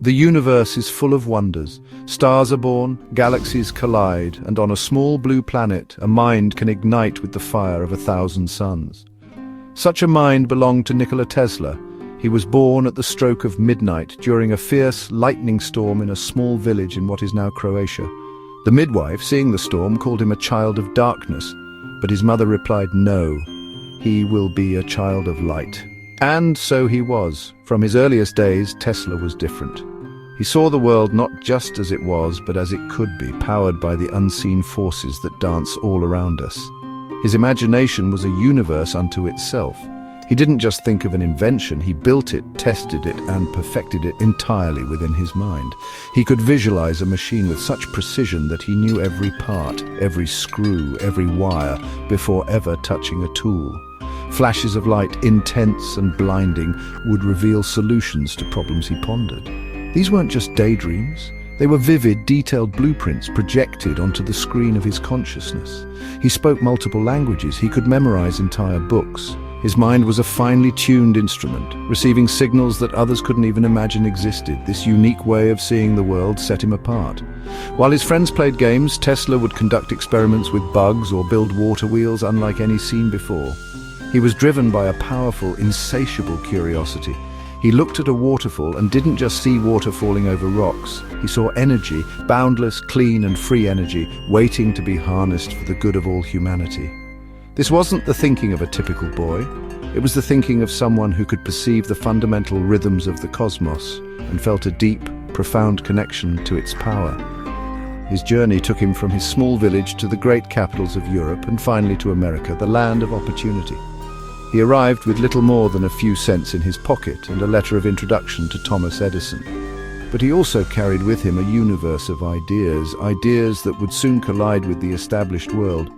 The universe is full of wonders. Stars are born, galaxies collide, and on a small blue planet, a mind can ignite with the fire of 1,000 suns. Such a mind belonged to Nikola Tesla. He was born at the stroke of midnight during a fierce lightning storm in a small village in what is now Croatia. The midwife, seeing the storm, called him a child of darkness, but his mother replied, "No, he will be a child of light." And so he was. From his earliest days, Tesla was different. He saw the world not just as it was, but as it could be, powered by the unseen forces that dance all around us. His imagination was a universe unto itself. He didn't just think of an invention, he built it, tested it, and perfected it entirely within his mind. He could visualize a machine with such precision that he knew every part, every screw, every wire, before ever touching a tool. Flashes of light, intense and blinding, would reveal solutions to problems he pondered. These weren't just daydreams. They were vivid, detailed blueprints projected onto the screen of his consciousness. He spoke multiple languages. He could memorize entire books. His mind was a finely tuned instrument, receiving signals that others couldn't even imagine existed. This unique way of seeing the world set him apart. While his friends played games, Tesla would conduct experiments with bugs or build water wheels unlike any seen before. He was driven by a powerful, insatiable curiosity. He looked at a waterfall and didn't just see water falling over rocks. He saw energy, boundless, clean and free energy, waiting to be harnessed for the good of all humanity. This wasn't the thinking of a typical boy. It was the thinking of someone who could perceive the fundamental rhythms of the cosmos and felt a deep, profound connection to its power. His journey took him from his small village to the great capitals of Europe and finally to America, the land of opportunity. He arrived with little more than a few cents in his pocket and a letter of introduction to Thomas Edison. But he also carried with him a universe of ideas that would soon collide with the established world.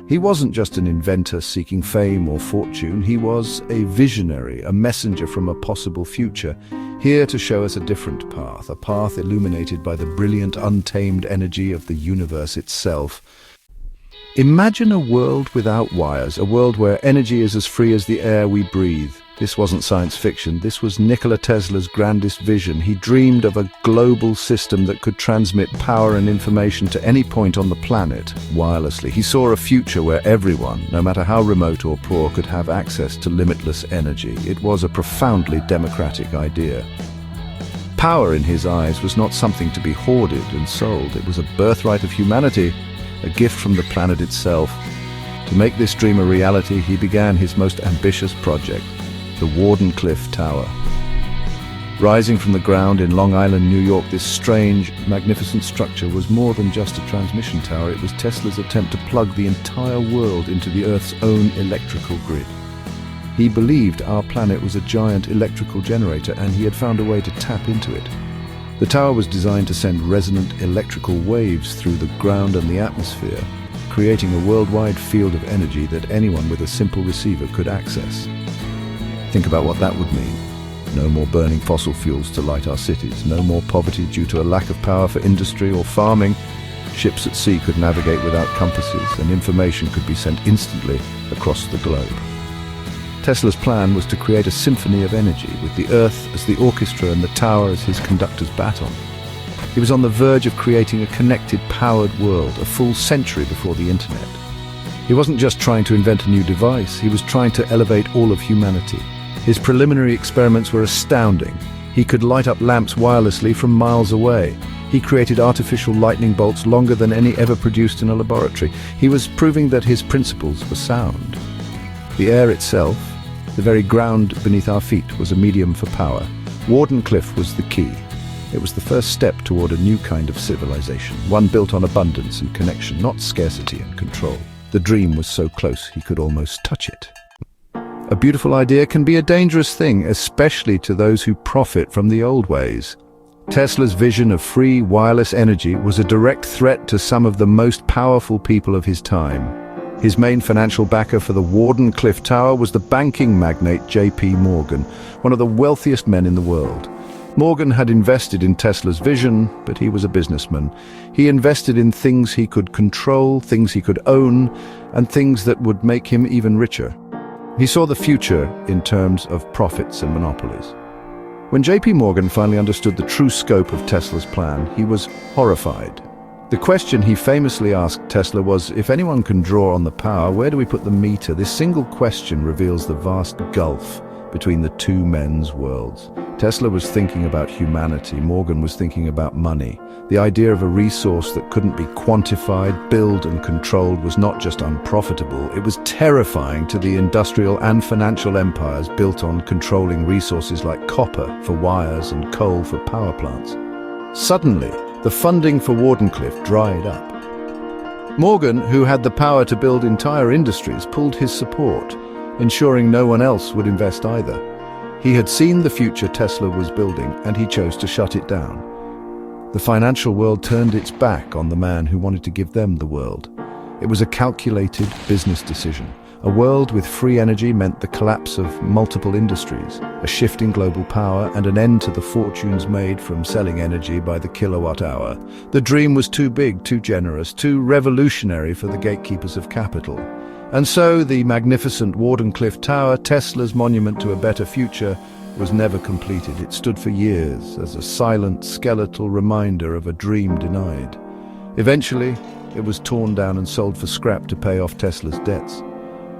He wasn't just an inventor seeking fame or fortune. He was a visionary, a messenger from a possible future, here to show us a different path, a path illuminated by the brilliant, untamed energy of the universe itself. Imagine a world without wires, a world where energy is as free as the air we breathe. This wasn't science fiction. This was Nikola Tesla's grandest vision. He dreamed of a global system that could transmit power and information to any point on the planet wirelessly. He saw a future where everyone, no matter how remote or poor, could have access to limitless energy. It was a profoundly democratic idea. Power, in his eyes, was not something to be hoarded and sold. It was a birthright of humanity, a gift from the planet itself. To make this dream a reality, he began his most ambitious project, the Wardenclyffe Tower. Rising from the ground in Long Island, New York, this strange, magnificent structure was more than just a transmission tower. It was Tesla's attempt to plug the entire world into the Earth's own electrical grid. He believed our planet was a giant electrical generator, and he had found a way to tap into it. The tower was designed to send resonant electrical waves through the ground and the atmosphere, creating a worldwide field of energy that anyone with a simple receiver could access. Think about what that would mean. No more burning fossil fuels to light our cities, no more poverty due to a lack of power for industry or farming. Ships at sea could navigate without compasses, and information could be sent instantly across the globe. Tesla's plan was to create a symphony of energy, with the Earth as the orchestra and the tower as his conductor's baton. He was on the verge of creating a connected, powered world, a full century before the internet. He wasn't just trying to invent a new device, he was trying to elevate all of humanity. His preliminary experiments were astounding. He could light up lamps wirelessly from miles away. He created artificial lightning bolts longer than any ever produced in a laboratory. He was proving that his principles were sound. The air itself, the very ground beneath our feet, was a medium for power. Wardenclyffe was the key. It was the first step toward a new kind of civilization, one built on abundance and connection, not scarcity and control. The dream was so close he could almost touch it. A beautiful idea can be a dangerous thing, especially to those who profit from the old ways. Tesla's vision of free, wireless energy was a direct threat to some of the most powerful people of his time. His main financial backer for the Wardenclyffe Tower was the banking magnate J.P. Morgan, one of the wealthiest men in the world. Morgan had invested in Tesla's vision, but he was a businessman. He invested in things he could control, things he could own, and things that would make him even richer. He saw the future in terms of profits and monopolies. When JP Morgan finally understood the true scope of Tesla's plan, he was horrified. The question he famously asked Tesla was, if anyone can draw on the power, where do we put the meter? This single question reveals the vast gulf between the two men's worlds. Tesla was thinking about humanity, Morgan was thinking about money. The idea of a resource that couldn't be quantified, built and controlled was not just unprofitable, it was terrifying to the industrial and financial empires built on controlling resources like copper for wires and coal for power plants. Suddenly, the funding for Wardenclyffe dried up. Morgan, who had the power to build entire industries, pulled his support, ensuring no one else would invest either. He had seen the future Tesla was building, and he chose to shut it down. The financial world turned its back on the man who wanted to give them the world. It was a calculated business decision. A world with free energy meant the collapse of multiple industries, a shift in global power, and an end to the fortunes made from selling energy by the kilowatt hour. The dream was too big, too generous, too revolutionary for the gatekeepers of capital. And so the magnificent Wardenclyffe Tower, Tesla's monument to a better future, was never completed. It stood for years as a silent, skeletal reminder of a dream denied. Eventually, it was torn down and sold for scrap to pay off Tesla's debts.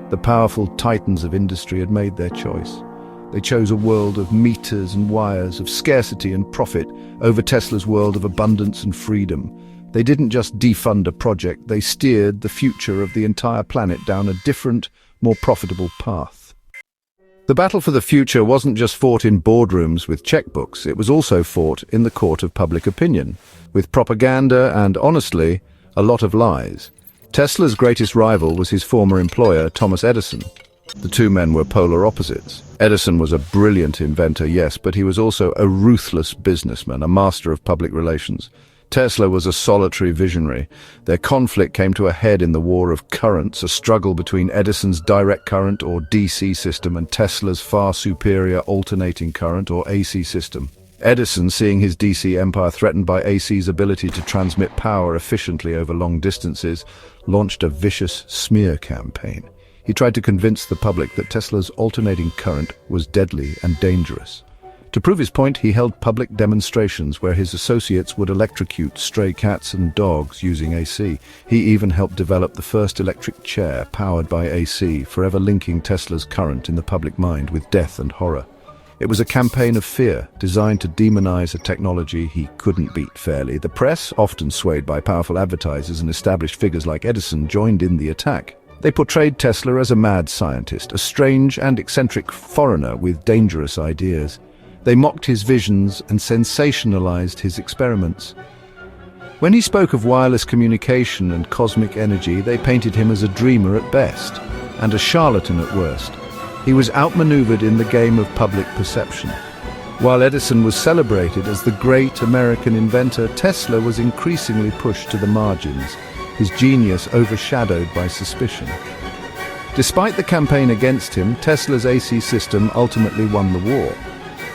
The powerful titans of industry had made their choice. They chose a world of meters and wires, of scarcity and profit, over Tesla's world of abundance and freedom. They didn't just defund a project, they steered the future of the entire planet down a different, more profitable path. The battle for the future wasn't just fought in boardrooms with checkbooks, it was also fought in the court of public opinion, with propaganda and, honestly, a lot of lies. Tesla's greatest rival was his former employer, Thomas Edison. The two men were polar opposites. Edison was a brilliant inventor, yes, but he was also a ruthless businessman, a master of public relations. Tesla was a solitary visionary. Their conflict came to a head in the war of currents, a struggle between Edison's direct current or DC system and Tesla's far superior alternating current or AC system. Edison, seeing his DC empire threatened by AC's ability to transmit power efficiently over long distances, launched a vicious smear campaign. He tried to convince the public that Tesla's alternating current was deadly and dangerous. To prove his point, he held public demonstrations where his associates would electrocute stray cats and dogs using AC. He even helped develop the first electric chair powered by AC, forever linking Tesla's current in the public mind with death and horror. It was a campaign of fear, designed to demonize a technology he couldn't beat fairly. The press, often swayed by powerful advertisers and established figures like Edison, joined in the attack. They portrayed Tesla as a mad scientist, a strange and eccentric foreigner with dangerous ideas. They mocked his visions and sensationalized his experiments. When he spoke of wireless communication and cosmic energy, they painted him as a dreamer at best and a charlatan at worst. He was outmaneuvered in the game of public perception. While Edison was celebrated as the great American inventor, Tesla was increasingly pushed to the margins, his genius overshadowed by suspicion. Despite the campaign against him, Tesla's AC system ultimately won the war.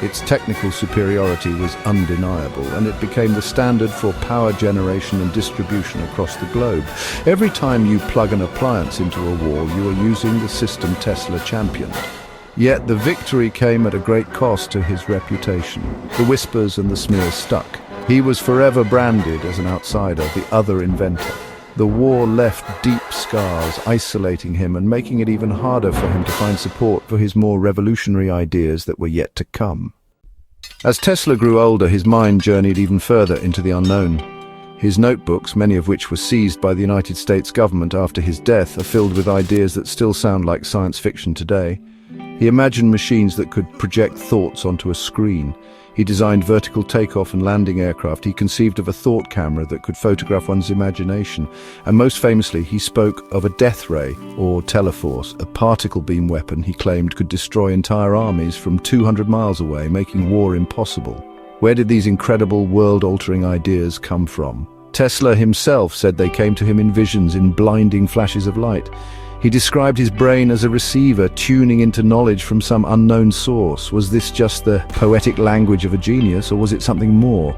Its technical superiority was undeniable, and it became the standard for power generation and distribution across the globe. Every time you plug an appliance into a wall, you are using the system Tesla championed. Yet the victory came at a great cost to his reputation. The whispers and the smears stuck. He was forever branded as an outsider, the other inventor. The war left deep scars, isolating him and making it even harder for him to find support for his more revolutionary ideas that were yet to come. As Tesla grew older, his mind journeyed even further into the unknown. His notebooks, many of which were seized by the United States government after his death, are filled with ideas that still sound like science fiction today. He imagined machines that could project thoughts onto a screen. He designed vertical takeoff and landing aircraft. He conceived of a thought camera that could photograph one's imagination. And most famously, he spoke of a death ray, or teleforce, a particle beam weapon he claimed could destroy entire armies from 200 miles away, making war impossible. Where did these incredible, world-altering ideas come from? Tesla himself said they came to him in visions, in blinding flashes of light. He described his brain as a receiver tuning into knowledge from some unknown source. Was this just the poetic language of a genius, or was it something more?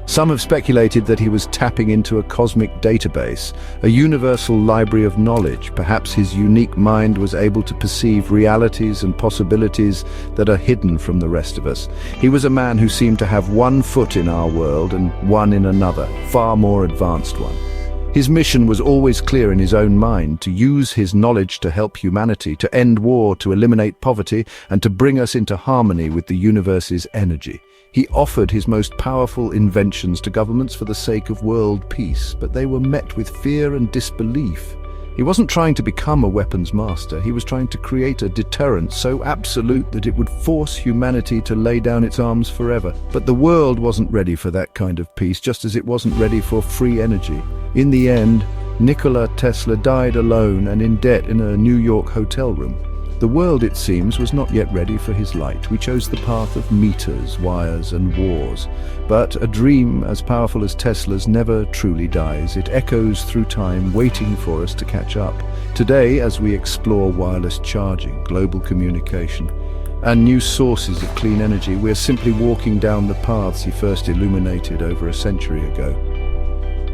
Some have speculated that he was tapping into a cosmic database, a universal library of knowledge. Perhaps his unique mind was able to perceive realities and possibilities that are hidden from the rest of us. He was a man who seemed to have one foot in our world and one in another, far more advanced one. His mission was always clear in his own mind: to use his knowledge to help humanity, to end war, to eliminate poverty, and to bring us into harmony with the universe's energy. He offered his most powerful inventions to governments for the sake of world peace, but they were met with fear and disbelief. He wasn't trying to become a weapons master. He was trying to create a deterrent so absolute that it would force humanity to lay down its arms forever. But the world wasn't ready for that kind of peace, just as it wasn't ready for free energy. In the end, Nikola Tesla died alone and in debt in a New York hotel room. The world, it seems, was not yet ready for his light. We chose the path of meters, wires, and wars. But a dream as powerful as Tesla's never truly dies. It echoes through time, waiting for us to catch up. Today, as we explore wireless charging, global communication, and new sources of clean energy, we're simply walking down the paths he first illuminated over a century ago.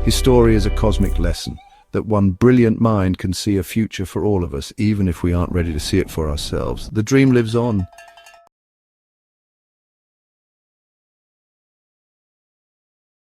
His story is a cosmic lesson that one brilliant mind can see a future for all of us, even if we aren't ready to see it for ourselves. The dream lives on,